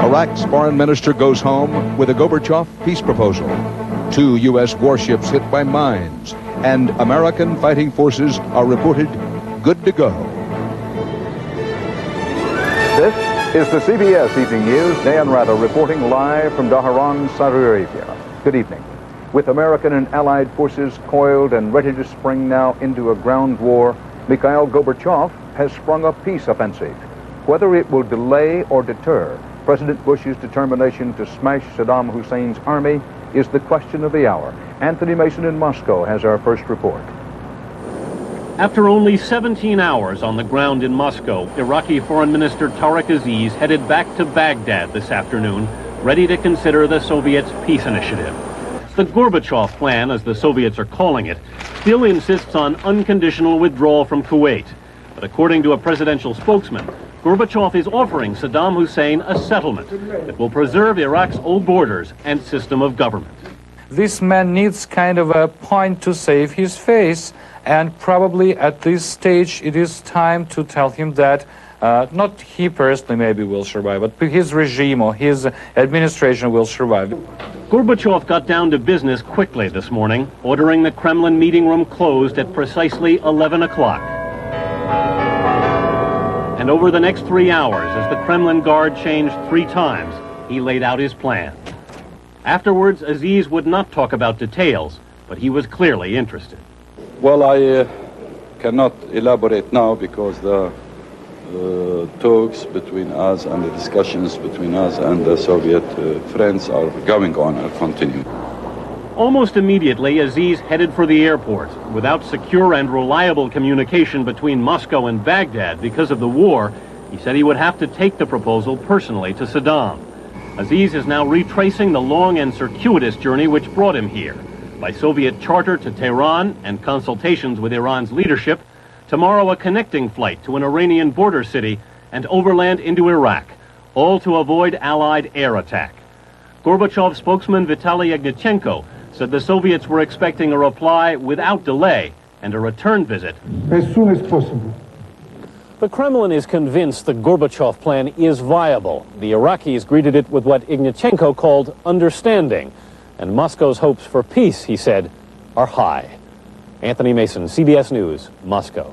Iraq's foreign minister goes home with a Gorbachev peace proposal. 2 U.S. warships hit by mines, and American fighting forces are reported good to go. This is the CBS Evening News. Dan Rather reporting live from Dhahran, Saudi Arabia. Good evening. With American and Allied forces coiled and ready to spring now into a ground war, Mikhail Gorbachev has sprung a peace offensive. Whether it will delay or deter President Bush's determination to smash Saddam Hussein's army is the question of the hour. Anthony Mason in Moscow has our first report. After only 17 hours on the ground in Moscow, Iraqi Foreign Minister Tariq Aziz headed back to Baghdad this afternoon, ready to consider the Soviets' peace initiative. The Gorbachev plan, as the Soviets are calling it, still insists on unconditional withdrawal from Kuwait. But according to a presidential spokesman, Gorbachev is offering Saddam Hussein a settlement that will preserve Iraq's old borders and system of government. This man needs kind of a point to save his face, and probably at this stage it is time to tell him that not he personally maybe will survive, but his regime or his administration will survive. Gorbachev got down to business quickly this morning, ordering the Kremlin meeting room closed at precisely 11 o'clock. And over the next 3 hours, as the Kremlin Guard changed 3 times, he laid out his plan. Afterwards, Aziz would not talk about details, but he was clearly interested. Well, I cannot elaborate now because the talks between us and the discussions between us and the Soviet friends are going on and continuing. Almost immediately, Aziz headed for the airport. Without secure and reliable communication between Moscow and Baghdad because of the war, he said he would have to take the proposal personally to Saddam. Aziz is now retracing the long and circuitous journey which brought him here. By Soviet charter to Tehran and consultations with Iran's leadership, tomorrow a connecting flight to an Iranian border city and overland into Iraq, all to avoid Allied air attack. Gorbachev spokesman Vitaly Ignatchenko said the Soviets were expecting a reply without delay and a return visit as soon as possible. The Kremlin is convinced the Gorbachev plan is viable. The Iraqis greeted it with what Ignatchenko called understanding. And Moscow's hopes for peace, he said, are high. Anthony Mason, CBS News, Moscow.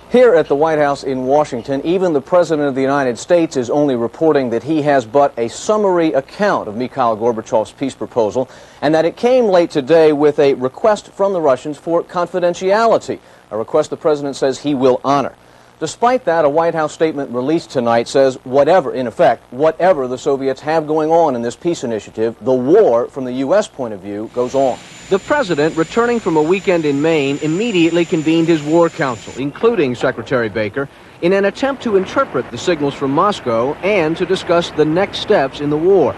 Here at the White House in Washington, even the President of the United States is only reporting that he has but a summary account of Mikhail Gorbachev's peace proposal, and that it came late today with a request from the Russians for confidentiality, a request the President says he will honor. Despite that, a White House statement released tonight says whatever, in effect, whatever the Soviets have going on in this peace initiative, the war, from the U.S. point of view, goes on. The president, returning from a weekend in Maine, immediately convened his war council, including Secretary Baker, in an attempt to interpret the signals from Moscow and to discuss the next steps in the war.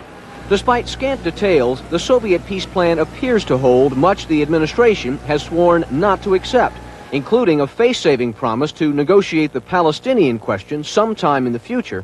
Despite scant details, the Soviet peace plan appears to hold much the administration has sworn not to accept, including a face-saving promise to negotiate the Palestinian question sometime in the future